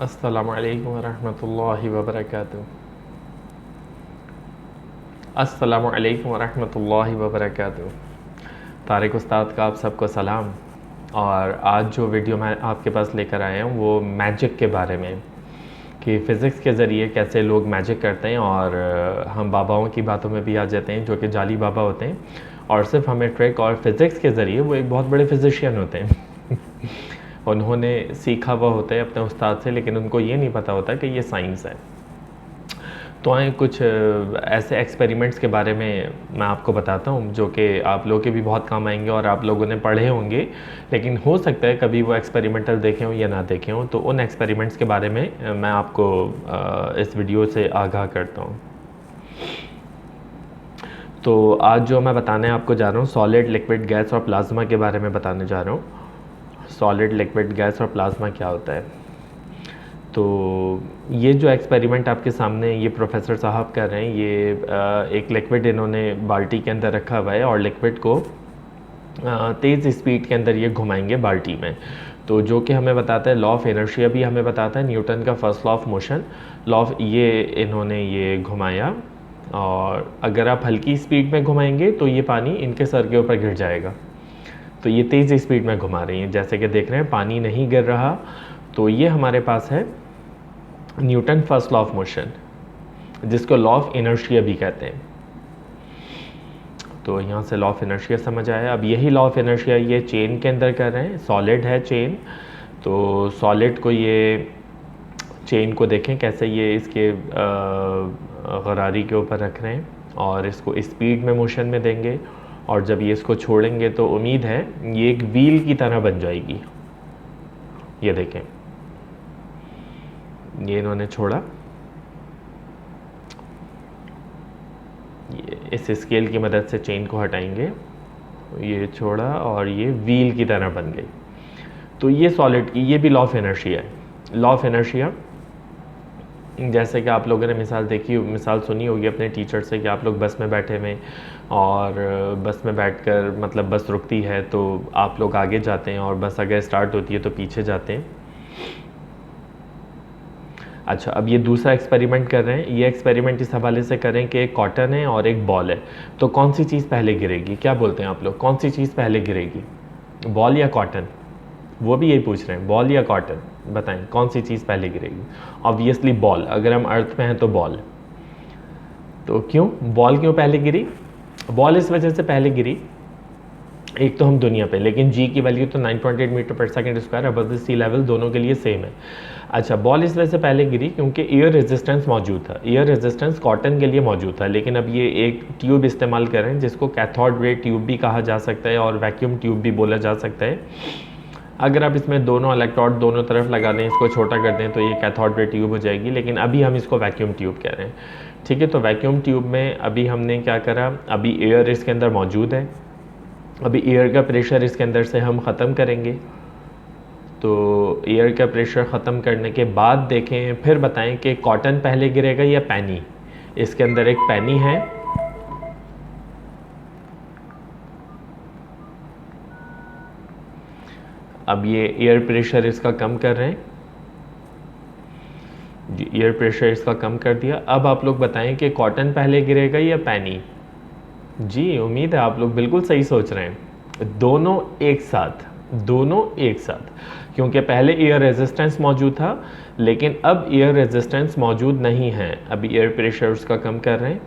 अस्सलामु अलैकुम वरहमतुल्लाहि वबरकातुहू। अस्सलामु अलैकुम वरहमतुल्लाहि वबरकातुहू। तारिक उस्ताद का आप सबको सलाम। और आज जो वीडियो मैं आपके पास लेकर आया हूँ वो मैजिक के बारे में, कि फ़िज़िक्स के ज़रिए कैसे लोग मैजिक करते हैं और हम बाबाओं की बातों में भी आ जाते हैं जो कि जाली बाबा होते हैं, और सिर्फ हमें ट्रिक और फिज़िक्स के ज़रिए वो एक बहुत बड़े फिज़िशियन होते हैं उन्होंने सीखा हुआ होता है अपने उस्ताद से, लेकिन उनको ये नहीं पता होता कि ये साइंस है। तो आए कुछ ऐसे एक्सपेरिमेंट्स के बारे में मैं आपको बताता हूँ जो कि आप लोगों के भी बहुत काम आएंगे और आप लोगों ने पढ़े होंगे, लेकिन हो सकता है कभी वो एक्सपेरिमेंटल देखे हों या ना देखे हों। तो उन एक्सपेरिमेंट्स के बारे में मैं आपको इस वीडियो से आगाह करता हूँ। तो आज जो मैं बताने आपको जा रहा हूँ, सॉलिड, लिक्विड, गैस और प्लाज्मा के बारे में बताने जा रहा हूँ। सॉलिड, लिक्विड, गैस और प्लाज्मा क्या होता है। तो ये जो एक्सपेरिमेंट आपके सामने ये प्रोफेसर साहब कर रहे हैं, ये एक लिक्विड इन्होंने बाल्टी के अंदर रखा हुआ है और लिक्विड को तेज़ स्पीड के अंदर ये घुमाएंगे बाल्टी में। तो जो कि हमें बताता है लॉ ऑफ इनर्शिया, भी हमें बताता है न्यूटन का फर्स्ट लॉ ऑफ मोशन। ये इन्होंने ये घुमाया, और अगर आप हल्की स्पीड में घुमाएंगे तो ये पानी इनके सर के ऊपर गिर जाएगा। तो ये तेज़ स्पीड में घुमा रही हैं, जैसे कि देख रहे हैं पानी नहीं गिर रहा। तो ये हमारे पास है Newton first law of motion, जिसको लॉ ऑफ इनर्शिया भी कहते हैं। तो यहाँ से लॉ ऑफ इनर्शिया समझ आया। अब यही लॉ ऑफ इनर्शिया ये चेन के अंदर कर रहे हैं। सॉलिड है चेन, तो सॉलिड को ये चेन को देखें कैसे ये इसके गरारी के ऊपर रख रहे हैं और इसको स्पीड में मोशन में देंगे, और जब ये इसको छोड़ेंगे तो उम्मीद है ये एक व्हील की तरह बन जाएगी। ये देखें, ये इन्होंने छोड़ा, ये इस स्केल की मदद से चेन को हटाएंगे, ये छोड़ा और ये व्हील की तरह बन गई। तो ये सॉलिड की ये भी लॉ ऑफ इनर्शिया है। लॉ ऑफ इनर्शिया जैसे कि आप लोगों ने मिसाल सुनी होगी अपने टीचर से, कि आप लोग बस में बैठे हुए और बस में बैठकर मतलब बस रुकती है तो आप लोग आगे जाते हैं, और बस अगर स्टार्ट होती है तो पीछे जाते हैं। अच्छा, अब ये दूसरा एक्सपेरिमेंट कर रहे हैं। ये एक्सपेरिमेंट इस हवाले से करें कि एक कॉटन है और एक बॉल है, तो कौन सी चीज़ पहले गिरेगी? क्या बोलते हैं आप लोग, कौन सी चीज़ पहले गिरेगी, बॉल या कॉटन? वो भी यही पूछ रहे हैं, बॉल या कॉटन, बताएं कौन सी चीज़ पहले गिरेगी। ऑब्वियसली बॉल, अगर हम अर्थ पे हैं तो बॉल। तो क्यों बॉल क्यों पहले गिरी? बॉल इस वजह से पहले गिरी, एक तो हम दुनिया पे, लेकिन जी की वैल्यू तो 9.8 meter per second square above the sea level दोनों के लिए सेम है। अच्छा, बॉल इस वजह से पहले गिरी क्योंकि एयर रेजिस्टेंस मौजूद था। एयर रेजिस्टेंस कॉटन के लिए मौजूद था, लेकिन अब ये एक ट्यूब इस्तेमाल कर रहे हैं जिसको कैथोड रे ट्यूब भी कहा जा सकता है और वैक्यूम ट्यूब भी बोला जा सकता है। अगर आप इसमें दोनों इलेक्ट्रोड दोनों तरफ लगा दें, इसको छोटा कर दें, तो ये कैथोड रे ट्यूब हो जाएगी, लेकिन अभी हम इसको वैक्यूम ट्यूब कह रहे हैं। ठीक है, तो वैक्यूम ट्यूब में अभी हमने क्या करा, अभी एयर इसके अंदर मौजूद है, अभी एयर का प्रेशर इसके अंदर से हम ख़त्म करेंगे। तो एयर का प्रेशर ख़त्म करने के बाद देखें, फिर बताएं कि कॉटन पहले गिरेगा या पैनी। इसके अंदर एक पैनी है, अब ये एयर प्रेशर इसका कम कर रहे हैं, एयर प्रेशर इसका कम कर दिया। अब आप लोग बताएं कि कॉटन पहले गिरेगा या पैनी। जी, उम्मीद है आप लोग बिल्कुल सही सोच रहे हैं। दोनों एक साथ, दोनों एक साथ, क्योंकि पहले एयर रेजिस्टेंस मौजूद था, लेकिन अब एयर रेजिस्टेंस मौजूद नहीं है। अभी एयर प्रेशर उसका कम कर रहे हैं।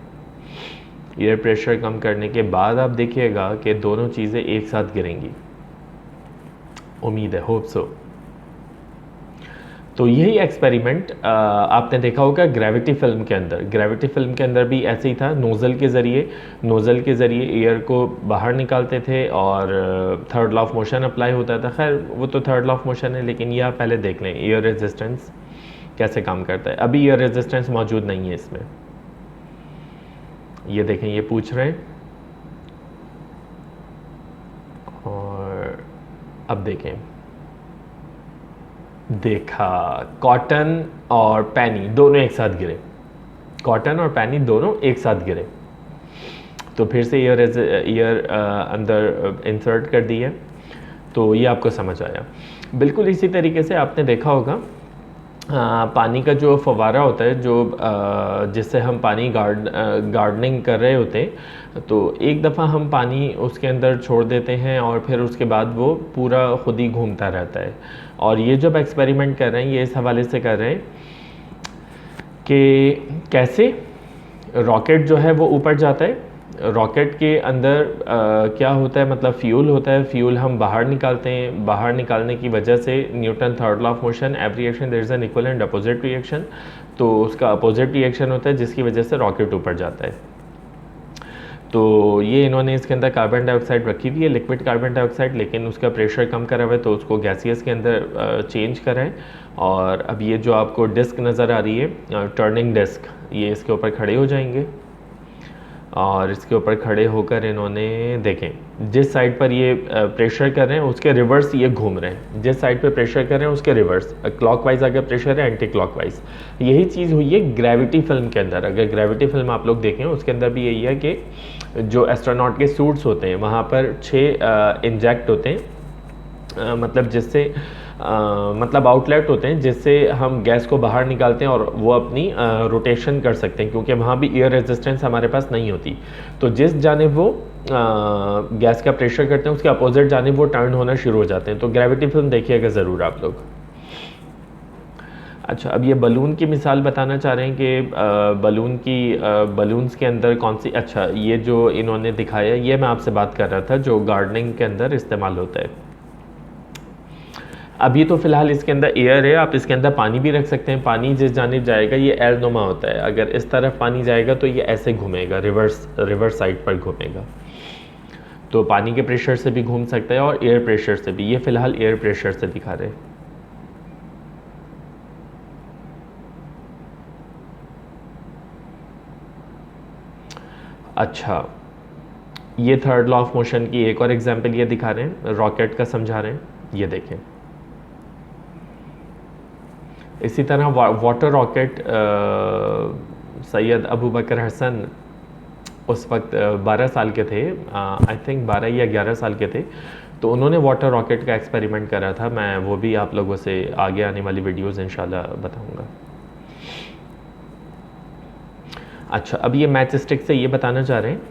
एयर प्रेशर कम करने के बाद आप देखिएगा कि दोनों चीज़ें एक साथ गिरेंगी, उम्मीद है, होप सो। तो यही एक्सपेरिमेंट आपने देखा होगा ग्रेविटी फिल्म के अंदर। ग्रेविटी फिल्म के अंदर भी ऐसे ही था, नोज़ल के ज़रिए एयर को बाहर निकालते थे और third law of motion apply होता था। खैर वो तो थर्ड लॉ ऑफ मोशन है, लेकिन ये आप पहले देख लें एयर रेजिस्टेंस कैसे काम करता है। अभी एयर रेजिस्टेंस मौजूद नहीं है इसमें। ये देखें, ये पूछ रहे हैं, और अब देखें, देखा कॉटन और पैनी दोनों एक साथ गिरे, कॉटन और पैनी दोनों एक साथ गिरे। तो फिर से एयर अंदर इंसर्ट कर दी है, तो ये आपको समझ आया। बिल्कुल इसी तरीके से आपने देखा होगा हाँ, पानी का जो फव्वारा होता है जो जिससे हम पानी गार्डनिंग कर रहे होते हैं, तो एक दफ़ा हम पानी उसके अंदर छोड़ देते हैं और फिर उसके बाद वो पूरा खुद ही घूमता रहता है। और ये जब एक्सपेरिमेंट कर रहे हैं ये इस हवाले से कर रहे हैं कि कैसे रॉकेट जो है वो ऊपर जाता है। रॉकेट के अंदर क्या होता है, मतलब फ्यूल होता है, फ्यूल हम बाहर निकालते हैं, बाहर निकालने की वजह से Newton third law of motion, every reaction there is an equal and opposite reaction, तो उसका अपोजिट रिएक्शन होता है जिसकी वजह से रॉकेट ऊपर जाता है। तो ये इन्होंने इसके अंदर कार्बन डाइऑक्साइड रखी हुई है, लिक्विड कार्बन डाइऑक्साइड, लेकिन उसका प्रेशर कम करा हुआ है तो उसको गैसियस के अंदर चेंज करा है। और अब ये जो आपको डिस्क नज़र आ रही है, टर्निंग डिस्क, ये इसके ऊपर खड़े हो जाएंगे और इसके ऊपर खड़े होकर इन्होंने देखें जिस साइड पर ये प्रेशर कर रहे हैं उसके रिवर्स ये घूम रहे हैं, जिस साइड पर प्रेशर कर रहे हैं उसके रिवर्स, क्लॉकवाइज अगर प्रेशर है एंटी क्लॉकवाइज। यही चीज़ हुई है ग्रेविटी फिल्म के अंदर। अगर ग्रेविटी फिल्म आप लोग देखें उसके अंदर भी यही है कि जो एस्ट्रोनॉट के सूट्स होते हैं वहाँ पर 6 इंजेक्ट होते हैं, मतलब जिससे मतलब आउटलेट होते हैं जिससे हम गैस को बाहर निकालते हैं और वो अपनी रोटेशन कर सकते हैं, क्योंकि वहाँ भी एयर रेजिस्टेंस हमारे पास नहीं होती। तो जिस जानिब वो गैस का प्रेशर करते हैं उसके अपोजिट जानिब वो टर्न होना शुरू हो जाते हैं। तो ग्रेविटी फिल्म देखिएगा ज़रूर आप लोग। अच्छा, अब ये बलून की मिसाल बताना चाह रहे हैं कि बलून्स के अंदर कौन सी, अच्छा ये जो इन्होंने दिखाया ये मैं आपसे बात कर रहा था जो गार्डनिंग के अंदर इस्तेमाल होता है। अभी तो फ़िलहाल इसके अंदर एयर है, आप इसके अंदर पानी भी रख सकते हैं। पानी जिस जानिब जाएगा ये एल नुमा होता है, अगर इस तरफ पानी जाएगा तो ये ऐसे घूमेगा, रिवर्स साइड पर घूमेगा। तो पानी के प्रेशर से भी घूम सकता है और एयर प्रेशर से भी। ये फ़िलहाल एयर प्रेशर से दिखा रहे हैं। अच्छा, ये थर्ड लॉ ऑफ मोशन की एक और एग्जांपल ये दिखा रहे हैं, रॉकेट का समझा रहे हैं। ये देखें, इसी तरह वाटर रॉकेट, सैयद अबू बकर हसन उस वक्त 12 साल के थे, आई थिंक 12 या 11 साल के थे, तो उन्होंने वाटर रॉकेट का एक्सपेरिमेंट करा था। मैं वो भी आप लोगों से आगे आने वाली वीडियोज़ इंशाल्लाह बताऊँगा। अच्छा, अब ये मैच स्टिक से ये बताना चाह रहे हैं,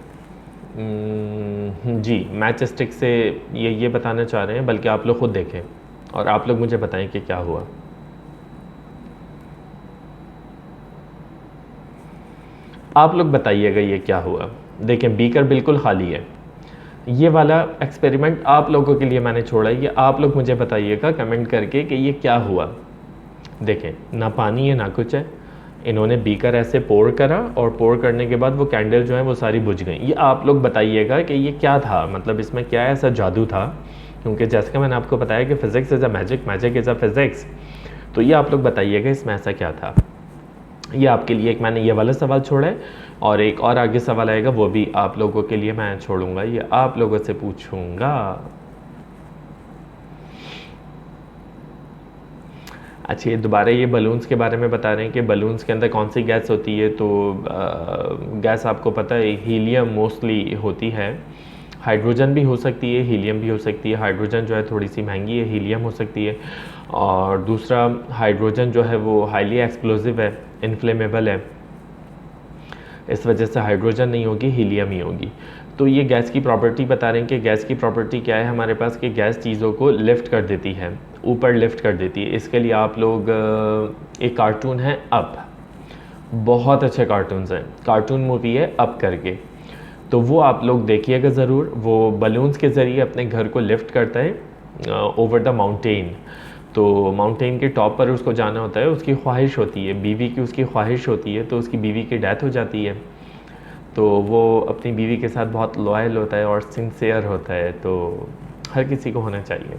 जी मैच स्टिक से ये बताना चाह रहे हैं, बल्कि आप लोग खुद देखें और आप लोग मुझे बताएं कि क्या हुआ। आप लोग बताइएगा ये क्या हुआ। देखें बीकर बिल्कुल खाली है। ये वाला एक्सपेरिमेंट आप लोगों के लिए मैंने छोड़ा है, ये आप लोग मुझे बताइएगा कमेंट करके कि ये क्या हुआ। देखें ना पानी है ना कुछ है, इन्होंने बीकर ऐसे पोर करा और पोर करने के बाद वो कैंडल जो है वो सारी बुझ गई। ये आप लोग बताइएगा कि ये क्या था, मतलब इसमें क्या ऐसा जादू था, क्योंकि जैसे कि मैंने आपको बताया कि physics is a magic, magic is a physics. तो ये आप लोग बताइएगा इसमें ऐसा क्या था। ये आपके लिए एक मैंने ये वाला सवाल छोड़ा है और एक और आगे सवाल आएगा वो भी आप लोगों के लिए मैं छोड़ूंगा, ये आप लोगों से पूछूंगा। अच्छा, ये दोबारा ये बलून्स के बारे में बता रहे हैं कि बलून्स के अंदर कौन सी गैस होती है। तो गैस आपको पता है हीलियम मोस्टली होती है, हाइड्रोजन भी हो सकती है, हीलियम भी हो सकती है। हाइड्रोजन जो है थोड़ी सी महंगी है, हीलियम हो सकती है। और दूसरा हाइड्रोजन जो है वो हाईली एक्सप्लोजिव है, इनफ्लेमेबल है, इस वजह से हाइड्रोजन नहीं होगी, हीलियम ही होगी। तो ये गैस की प्रॉपर्टी बता रहे हैं कि गैस की प्रॉपर्टी क्या है हमारे पास, कि गैस चीज़ों को लिफ्ट कर देती है, ऊपर लिफ्ट कर देती है। इसके लिए आप लोग, एक कार्टून है अप, बहुत अच्छे कार्टून्स हैं, कार्टून मूवी है अप करके, तो वो आप लोग देखिएगा ज़रूर। वो बलून्स के ज़रिए अपने घर को लिफ्ट करता है ओवर द माउंटेन। तो माउंटेन के टॉप पर उसको जाना होता है, उसकी ख्वाहिश होती है, बीवी की उसकी ख्वाहिश होती है, तो उसकी बीवी की डेथ हो जाती है। तो वो अपनी बीवी के साथ बहुत लॉयल होता है और सिंसियर होता है। तो हर किसी को होना चाहिए,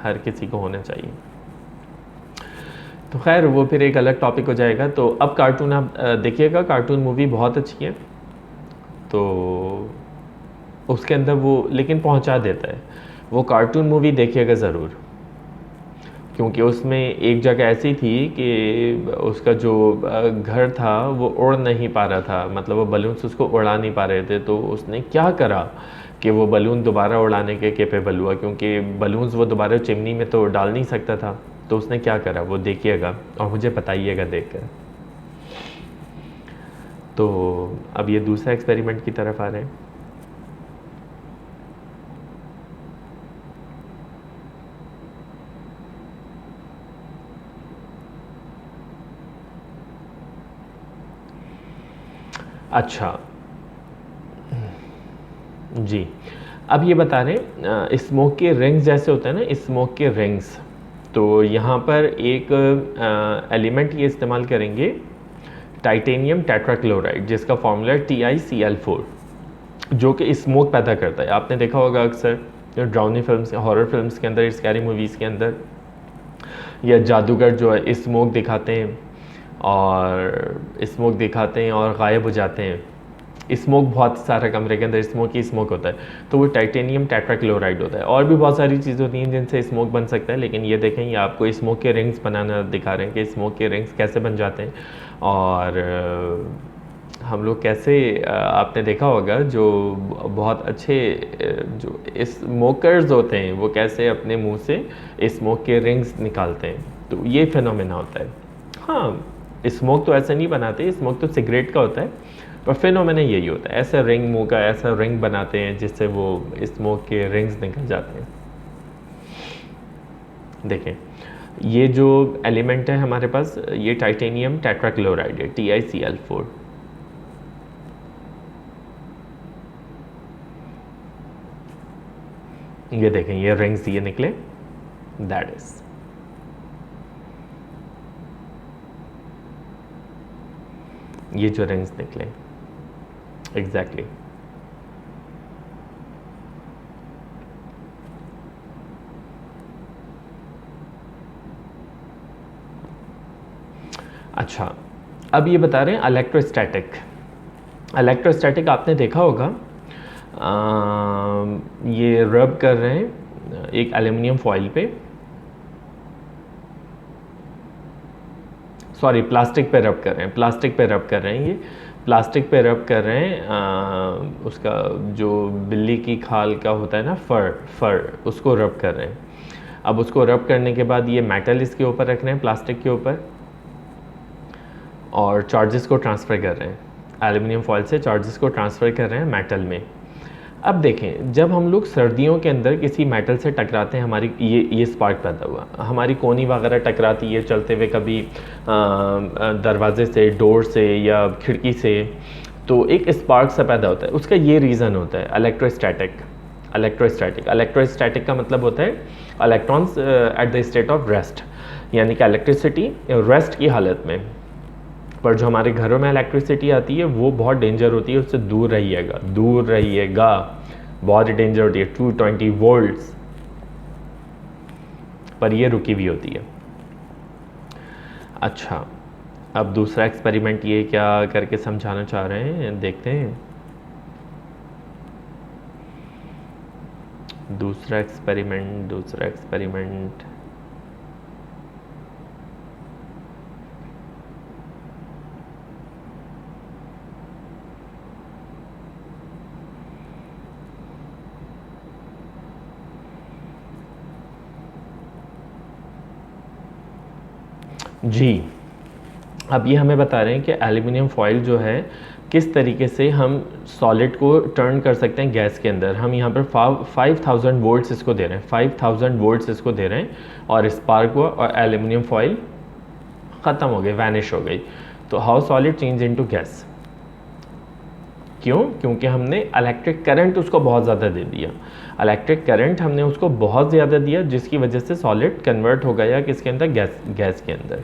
हर किसी को होना चाहिए। तो खैर वो फिर एक अलग टॉपिक हो जाएगा। तो अब कार्टून आप देखिएगा, कार्टून मूवी बहुत अच्छी है, तो उसके अंदर वो लेकिन पहुंचा देता है। वो कार्टून मूवी देखिएगा ज़रूर, क्योंकि उसमें एक जगह ऐसी थी कि उसका जो घर था वो उड़ नहीं पा रहा था, मतलब वो बलून्स उसको उड़ा नहीं पा रहे थे। तो उसने क्या करा कि वो बलून दोबारा उड़ाने के केपेबल हुआ, क्योंकि बलून्स वो दोबारा चिमनी में तो डाल नहीं सकता था, तो उसने क्या करा वो देखिएगा और मुझे बताइएगा देखकर। तो अब ये दूसरा एक्सपेरिमेंट की तरफ आ रहे हैं। अच्छा जी, अब ये बता रहे हैं स्मोक के रिंग्स जैसे होते हैं ना, स्मोक के रिंग्स, तो यहाँ पर एक एलिमेंट ये इस्तेमाल करेंगे, टाइटेनियम टेट्राक्लोराइड, जिसका फॉर्मूला है TiCl4, जो कि स्मोक पैदा करता है। आपने देखा होगा अक्सर ड्राउनी फिल्म्स, हॉरर फिल्म्स के अंदर, स्कैरी मूवीज़ के अंदर, या जादूगर जो है स्मोक दिखाते हैं और गायब हो जाते हैं। स्मोक बहुत सारा कमरे के अंदर स्मोक ही स्मोक होता है, तो वो टाइटेनियम टेट्राक्लोराइड होता है। और भी बहुत सारी चीज़ें होती हैं जिनसे स्मोक बन सकता है, लेकिन ये देखें, ये आपको स्मोक के रिंग्स बनाना दिखा रहे हैं कि स्मोक के रिंग्स कैसे बन जाते हैं। और हम लोग कैसे, आपने देखा होगा जो बहुत अच्छे जो स्मोकर्स होते हैं वो कैसे अपने मुंह से स्मोक के रिंग्स निकालते हैं, तो ये फिनोमेना होता है। हाँ, स्मोक तो ऐसे नहीं बनाते, स्मोक तो सिगरेट का होता है, पर फिनोमेना यही होता है, ऐसा रिंग, मुंह का ऐसा रिंग बनाते हैं जिससे वो स्मोक के रिंग्स निकल जाते हैं। देखें, ये जो एलिमेंट है हमारे पास, ये टाइटेनियम टेट्राक्लोराइड है, TiCl4। ये देखें, ये रिंग्स ये निकले, दैट इज, ये जो रिंग्स निकले एग्जैक्टली। अच्छा, अब ये बता रहे हैं इलेक्ट्रोस्टैटिक। इलेक्ट्रोस्टैटिक आपने देखा होगा, ये रब कर रहे हैं एक एल्युमिनियम फॉइल पे, सॉरी प्लास्टिक पे रब कर रहे हैं, प्लास्टिक पे रब कर रहे हैं, ये प्लास्टिक पे रब कर रहे हैं, उसका जो बिल्ली की खाल का होता है ना, फर उसको रब कर रहे हैं। अब उसको रब करने के बाद ये मेटल इसके ऊपर रख रहे हैं, प्लास्टिक के ऊपर, और चार्जेस को ट्रांसफ़र कर रहे हैं, एल्युमिनियम फॉइल से चार्जेस को ट्रांसफ़र कर रहे हैं मेटल में। अब देखें, जब हम लोग सर्दियों के अंदर किसी मेटल से टकराते हैं, हमारी ये स्पार्क पैदा हुआ, हमारी कोनी वगैरह टकराती है चलते हुए, कभी दरवाजे से, डोर से या खिड़की से, तो एक स्पार्क सा पैदा होता है। उसका ये रीज़न होता है इलेक्ट्रोस्टैटिक। इलेक्ट्रोस्टैटिक का मतलब होता है electrons at the state of rest, यानी कि इलेक्ट्रिसिटी रेस्ट की हालत में। पर जो हमारे घरों में इलेक्ट्रिसिटी आती है वो बहुत डेंजर होती है, उससे दूर रहिएगा, बहुत डेंजर होती है, 220 वोल्ट्स पर ये रुकी हुई होती है। अच्छा, अब दूसरा एक्सपेरिमेंट ये क्या करके समझाना चाह रहे हैं, देखते हैं। दूसरा एक्सपेरिमेंट जी, अब ये हमें बता रहे हैं कि एल्युमिनियम फॉइल जो है किस तरीके से हम सॉलिड को टर्न कर सकते हैं गैस के अंदर। हम यहाँ पर 5000 वोल्ट्स इसको दे रहे हैं, 5000 वोल्ट्स इसको दे रहे हैं, और स्पार्क हुआ और एल्युमिनियम फॉइल ख़त्म हो गई, वैनिश हो गई। तो how solid change into gas, क्यों? क्योंकि हमने इलेक्ट्रिक करंट उसको बहुत ज़्यादा दे दिया, इलेक्ट्रिक करंट हमने उसको बहुत ज़्यादा दिया, जिसकी वजह से सॉलिड कन्वर्ट हो गया किसके अंदर, गैस के अंदर।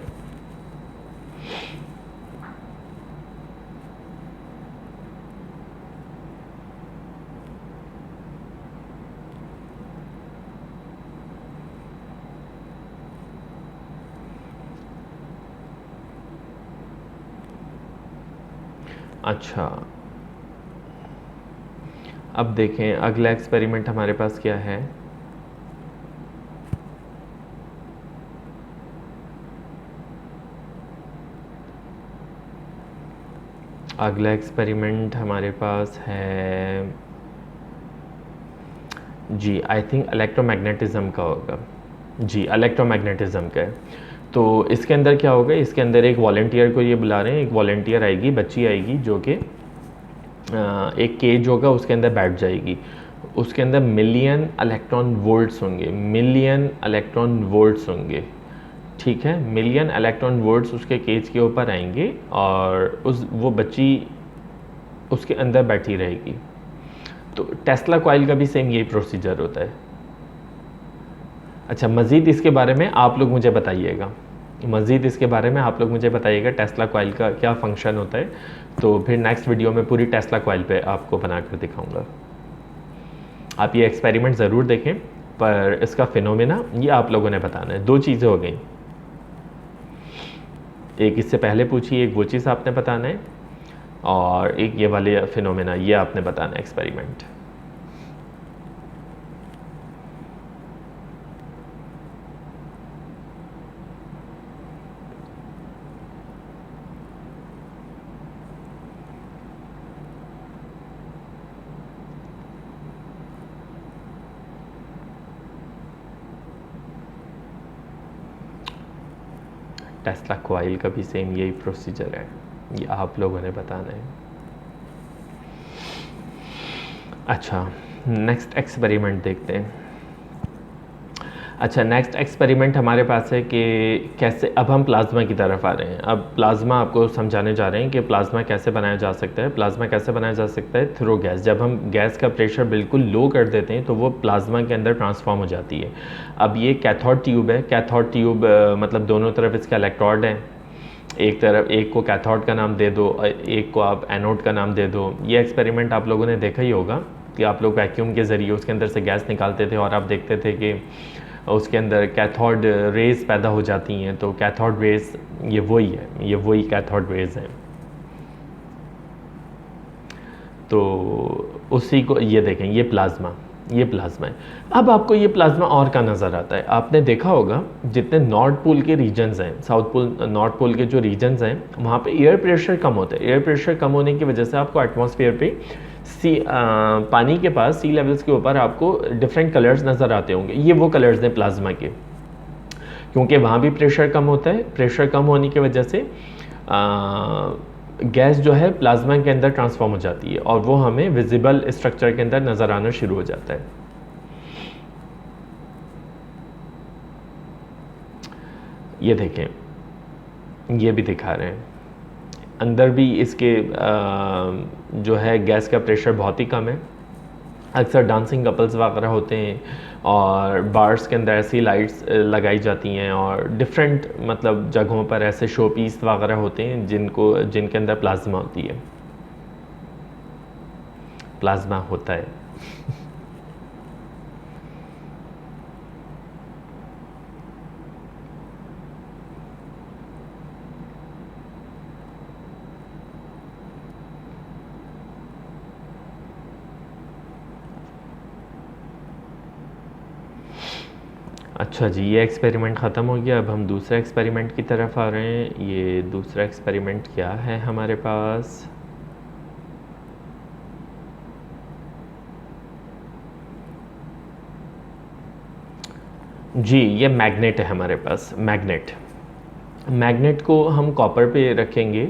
अच्छा, अब देखें अगला एक्सपेरिमेंट हमारे पास क्या है। अगला एक्सपेरिमेंट हमारे पास है जी, आई थिंक इलेक्ट्रोमैग्नेटिज्म का होगा। जी, इलेक्ट्रोमैग्नेटिज्म का है। तो इसके अंदर क्या होगा, इसके अंदर एक वॉलंटियर को ये बुला रहे हैं, एक वॉलंटियर आएगी, बच्ची आएगी जो कि एक केज होगा, उसके अंदर बैठ जाएगी। उसके अंदर मिलियन इलेक्ट्रॉन वोल्ट्स होंगे, मिलियन इलेक्ट्रॉन वोल्ट्स होंगे, ठीक है। मिलियन इलेक्ट्रॉन वोल्ट्स उसके केज के ऊपर आएंगे और वो बच्ची उसके अंदर बैठी रहेगी। तो टेस्ला कॉइल का भी सेम यही प्रोसीजर होता है। अच्छा, मज़ीद इसके बारे में आप लोग मुझे बताइएगा, मज़ीद इसके बारे में आप लोग मुझे बताइएगा टेस्ला कॉइल का क्या फ़ंक्शन होता है। तो फिर नेक्स्ट वीडियो में पूरी टेस्ला कॉइल पे आपको बना कर दिखाऊंगा। आप ये एक्सपेरिमेंट ज़रूर देखें, पर इसका फिनोमेना ये आप लोगों ने बताना है। 2 चीज़ें हो गई, एक इससे पहले पूछी, एक वो चीज़ आपने बताना है, और एक ये वाले फिनोमेना ये आपने बताना है एक्सपेरिमेंट। टेस्ला कॉइल का भी सेम यही प्रोसीजर है, ये आप लोगों ने बताना है। अच्छा, नेक्स्ट एक्सपेरिमेंट देखते हैं। अच्छा, नेक्स्ट एक्सपेरिमेंट हमारे पास है कि कैसे, अब हम प्लाज्मा की तरफ आ रहे हैं। अब प्लाज्मा आपको समझाने जा रहे हैं कि प्लाज्मा कैसे बनाया जा सकता है। प्लाज्मा कैसे बनाया जा सकता है? Through gas. जब हम गैस का प्रेशर बिल्कुल लो कर देते हैं तो वो प्लाज्मा के अंदर ट्रांसफॉर्म हो जाती है। अब ये कैथोड ट्यूब है, कैथोड ट्यूब मतलब दोनों तरफ इसका इलेक्ट्रोड है। एक तरफ, एक को कैथोड का नाम दे दो, एक को आप एनोड का नाम दे दो। ये एक्सपेरिमेंट आप लोगों ने देखा ही होगा कि आप लोग वैक्यूम के ज़रिए उसके अंदर से गैस निकालते थे और आप देखते थे कि उसके अंदर कैथोड रेज पैदा हो जाती हैं। तो कैथोड रेज ये वही है, ये वही कैथोड रेज है। तो उसी को ये देखें, ये प्लाज्मा, ये प्लाज्मा है। अब आपको ये प्लाज्मा और का नज़र आता है। आपने देखा होगा जितने नॉर्थ पोल के रीजन्स हैं, साउथ पोल नॉर्थ पोल के जो रीजन्स हैं, वहाँ पे एयर प्रेशर कम होता है। एयर प्रेशर कम होने की वजह से आपको एटमॉस्फेयर पे पानी के पास सी लेवल्स के ऊपर आपको डिफरेंट कलर्स नज़र आते होंगे। ये वो कलर्स हैं प्लाज्मा के, क्योंकि वहाँ भी प्रेशर कम होता है। प्रेशर कम होने की वजह से गैस जो है प्लाज्मा के अंदर ट्रांसफॉर्म हो जाती है और वो हमें विजिबल स्ट्रक्चर के अंदर नज़र आना शुरू हो जाता है। ये देखें, ये भी दिखा रहे हैं, अंदर भी इसके जो है गैस का प्रेशर बहुत ही कम है। अक्सर डांसिंग कपल्स वगैरह होते हैं और बार्स के अंदर ऐसी लाइट्स लगाई जाती हैं और डिफरेंट मतलब जगहों पर ऐसे शो पीस वगैरह होते हैं जिनके अंदर प्लाज्मा होती है, प्लाज्मा होता है। अच्छा जी, ये एक्सपेरिमेंट ख़त्म हो गया। अब हम दूसरे एक्सपेरिमेंट की तरफ आ रहे हैं। ये दूसरा एक्सपेरिमेंट क्या है हमारे पास? जी, ये मैग्नेट है हमारे पास, मैग्नेट। मैग्नेट को हम कॉपर पे रखेंगे,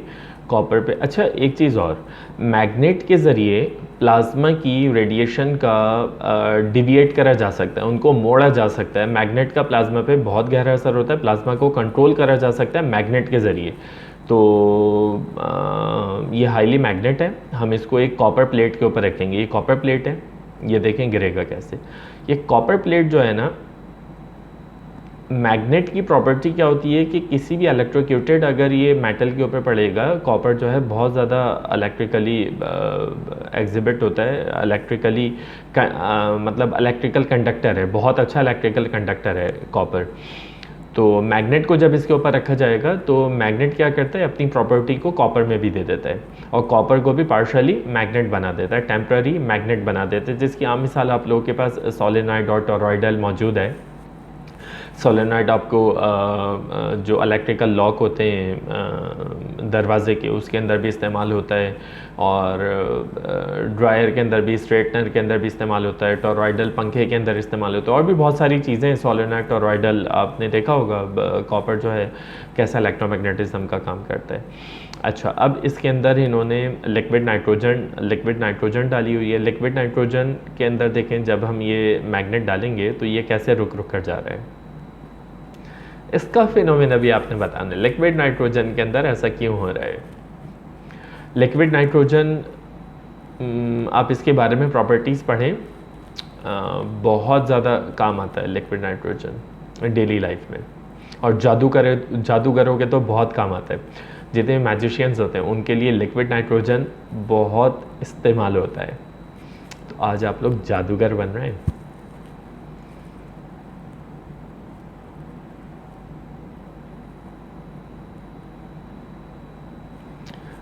कॉपर पे। अच्छा, एक चीज़ और, मैग्नेट के ज़रिए प्लाज्मा की रेडिएशन का डिविएट करा जा सकता है, उनको मोड़ा जा सकता है। मैग्नेट का प्लाज्मा पे बहुत गहरा असर होता है, प्लाज्मा को कंट्रोल करा जा सकता है मैग्नेट के ज़रिए। तो ये हाईली मैग्नेट है। हम इसको एक कॉपर प्लेट के ऊपर रखेंगे। ये कॉपर प्लेट है, ये देखें गिरेगा कैसे। ये कॉपर प्लेट जो है ना, मैग्नेट की प्रॉपर्टी क्या होती है कि किसी भी इलेक्ट्रोक्यूटेड अगर ये मेटल के ऊपर पड़ेगा, कॉपर जो है बहुत ज़्यादा इलेक्ट्रिकली एग्जिबिट होता है, इलेक्ट्रिकली मतलब इलेक्ट्रिकल कंडक्टर है, बहुत अच्छा इलेक्ट्रिकल कंडक्टर है कॉपर। तो मैग्नेट को जब इसके ऊपर रखा जाएगा तो मैग्नेट क्या करता है, अपनी प्रॉपर्टी को कॉपर में भी दे देता है और कॉपर को भी पार्शली मैग्नेट बना देता है, टेम्पररी मैग्नेट बना देता है। जिसकी आम मिसाल आप लोगों के पास सोलेनॉइड और टॉरॉइडल मौजूद है। सोलेनॉइड आपको जो इलेक्ट्रिकल लॉक होते हैं दरवाजे के, उसके अंदर भी इस्तेमाल होता है, और ड्रायर के अंदर भी, स्ट्रेटनर के अंदर भी इस्तेमाल होता है, टॉरॉइडल पंखे के अंदर इस्तेमाल होता है, और भी बहुत सारी चीज़ें हैं। सोलेनोइड, टॉरॉइडल, आपने देखा होगा कॉपर जो है कैसा इलेक्ट्रोमैग्नेटिज्म का काम करता है। अच्छा, अब इसके अंदर इन्होंने लिक्विड नाइट्रोजन डाली हुई है। लिक्विड नाइट्रोजन के अंदर देखें, जब हम ये मैग्नेट डालेंगे तो ये कैसे रुक रुक कर जा रहा है, इसका फिनोमेना भी आपने बताना है। लिक्विड नाइट्रोजन के अंदर ऐसा क्यों हो रहा है? लिक्विड नाइट्रोजन, आप इसके बारे में प्रॉपर्टीज़ पढ़ें, बहुत ज़्यादा काम आता है लिक्विड नाइट्रोजन डेली लाइफ में, और जादूगरों के तो बहुत काम आता है। जितने मैजिशियंस होते हैं उनके लिए लिक्विड नाइट्रोजन बहुत इस्तेमाल होता है। तो आज आप लोग जादूगर बन रहे हैं।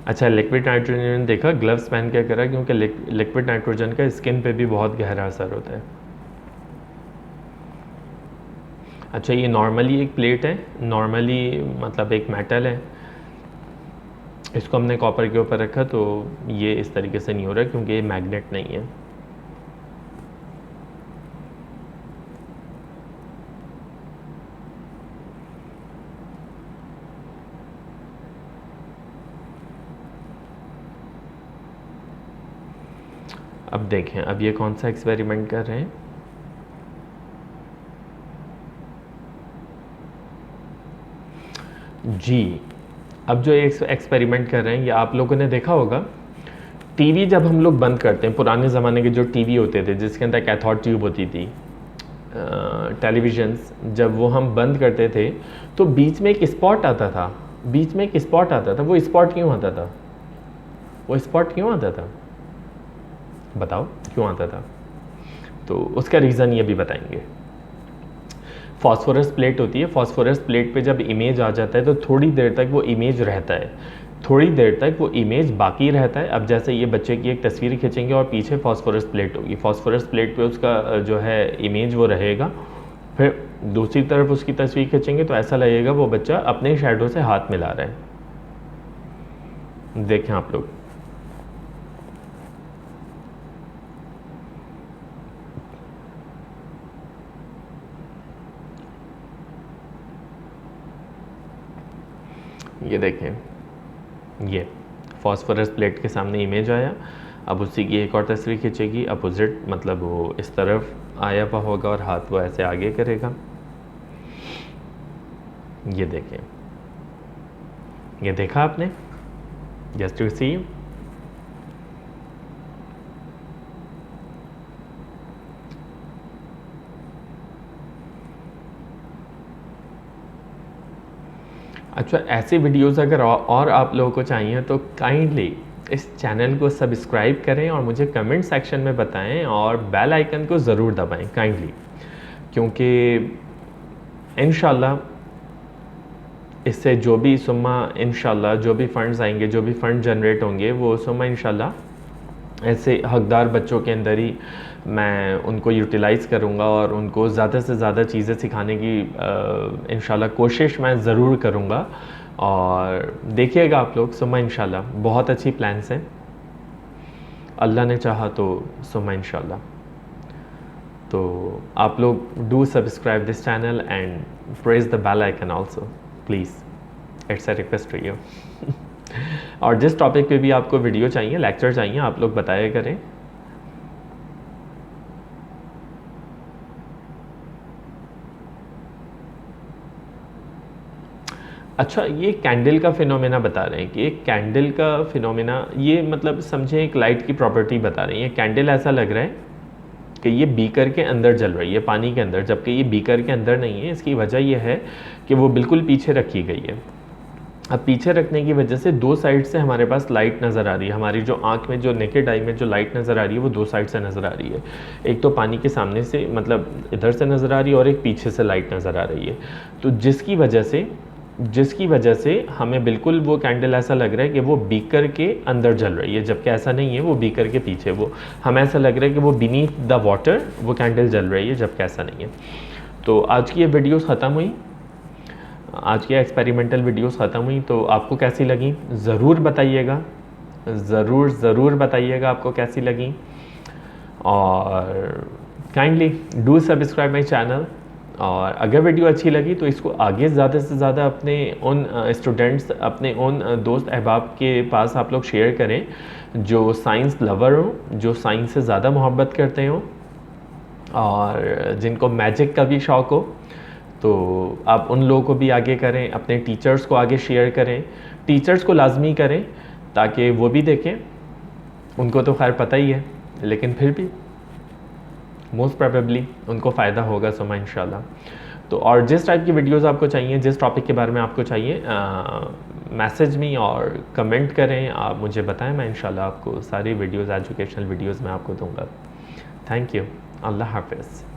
अच्छा, लिक्विड नाइट्रोजन देखा, ग्लव्स पहन के करा, क्योंकि लिक्विड नाइट्रोजन का स्किन पे भी बहुत गहरा असर होता है। अच्छा, ये नॉर्मली एक प्लेट है, नॉर्मली मतलब एक मेटल है, इसको हमने कॉपर के ऊपर रखा तो ये इस तरीके से नहीं हो रहा क्योंकि ये मैग्नेट नहीं है। अब देखें, अब ये कौन सा एक्सपेरिमेंट कर रहे हैं? जी, अब जो एक्सपेरिमेंट कर रहे हैं, ये आप लोगों ने देखा होगा, टीवी जब हम लोग बंद करते हैं, पुराने ज़माने के जो टीवी होते थे जिसके अंदर कैथोड ट्यूब होती थी, टेलीविजन्स, जब वो हम बंद करते थे तो बीच में एक स्पॉट आता था, बीच में एक स्पॉट आता था। वो स्पॉट क्यों आता था? वो स्पॉट क्यों आता था? बताओ क्यों आता था? तो उसका रीज़न ये भी बताएंगे। फॉस्फोरस प्लेट होती है, फॉस्फोरस प्लेट पे जब इमेज आ जाता है तो थोड़ी देर तक वो इमेज रहता है, थोड़ी देर तक वो इमेज बाकी रहता है। अब जैसे ये बच्चे की एक तस्वीर खींचेंगे और पीछे फॉस्फोरस प्लेट होगी, फॉस्फोरस प्लेट पे उसका जो है इमेज वो रहेगा, फिर दूसरी तरफ उसकी तस्वीर खींचेंगे तो ऐसा लगेगा वो बच्चा अपने शैडो से हाथ मिला रहा है। देखें आप लोग, ये देखें, ये फॉस्फोरस प्लेट के सामने इमेज आया, अब उसी की एक और तस्वीर खींचेगी, अपोजिट, मतलब वो इस तरफ आया हुआ होगा और हाथ वो ऐसे आगे करेगा। ये देखें, ये देखा आपने? जस्ट टू सी। अच्छा, ऐसी वीडियोस अगर और आप लोगों को चाहिए तो काइंडली इस चैनल को सब्सक्राइब करें और मुझे कमेंट सेक्शन में बताएं, और बेल आइकन को ज़रूर दबाएं काइंडली, क्योंकि इंशाल्लाह इससे जो भी इंशाल्लाह जो भी फंड्स आएंगे, जो भी फंड जनरेट होंगे, वो इंशाल्लाह ऐसे हकदार बच्चों के अंदर ही मैं उनको यूटिलाइज़ करूँगा और उनको ज़्यादा से ज़्यादा चीज़ें सिखाने की इंशाल्लाह कोशिश मैं ज़रूर करूँगा। और देखिएगा आप लोग, इंशाल्लाह बहुत अच्छी प्लान्स हैं, अल्लाह ने चाहा तो इंशाल्लाह। तो आप लोग do subscribe this channel and press the bell icon also please, it's a request to you. और जिस टॉपिक पे भी आपको वीडियो चाहिए, लेक्चर चाहिए, आप लोग बताया करें। अच्छा, ये कैंडल का फिनोमेना बता रहे हैं कि एक कैंडल का फिनोमेना, ये मतलब समझे एक लाइट की प्रॉपर्टी बता रहे हैं। ये कैंडल ऐसा लग रहा है कि ये बीकर के अंदर जल रही है, पानी के अंदर, जबकि ये बीकर के अंदर नहीं है। इसकी वजह यह है कि वो बिल्कुल पीछे रखी गई है। अब पीछे रखने की वजह से दो साइड से हमारे पास लाइट नज़र आ रही है। हमारी जो आंख में, जो नेकेड आई में जो लाइट नज़र आ रही है, वो दो साइड से नज़र आ रही है। एक तो पानी के सामने से, मतलब इधर से नज़र आ रही है, और एक पीछे से लाइट नज़र आ रही है। तो जिसकी वजह से हमें बिल्कुल वो कैंडल ऐसा लग रहा है कि वो बीकर के अंदर जल रही है, जबकि ऐसा नहीं है, वो बीकर के पीछे, वो हमें ऐसा लग रहा है कि वो बीनीथ द वाटर वो कैंडल जल रही है, जबकि ऐसा नहीं है। तो आज की ये वीडियोस ख़त्म हुई। आज की एक्सपेरिमेंटल वीडियोस ख़त्म हुई, तो आपको कैसी लगी ज़रूर बताइएगा, ज़रूर बताइएगा आपको कैसी लगी। और kindly do subscribe my channel. और अगर वीडियो अच्छी लगी तो इसको आगे ज़्यादा से ज़्यादा अपने उन स्टूडेंट्स, अपने उन दोस्त अहबाब के पास आप लोग शेयर करें जो साइंस लवर हो, जो साइंस से ज़्यादा मोहब्बत करते हो और जिनको मैजिक का भी शौक़ हो। तो आप उन लोगों को भी आगे करें, अपने टीचर्स को आगे शेयर करें, टीचर्स को लाजमी करें ताकि वो भी देखें। उनको तो खैर पता ही है, लेकिन फिर भी मोस्ट प्रोबेबली उनको फ़ायदा होगा सुमा इंशाल्लाह। तो और जिस टाइप की वीडियोस आपको चाहिए, जिस टॉपिक के बारे में आपको चाहिए, मैसेज मी और कमेंट करें, आप मुझे बताएं, मैं इंशाल्लाह आपको सारी वीडियोस, एजुकेशनल वीडियोस मैं आपको दूंगा। Thank you. अल्लाह हाफ़िज़।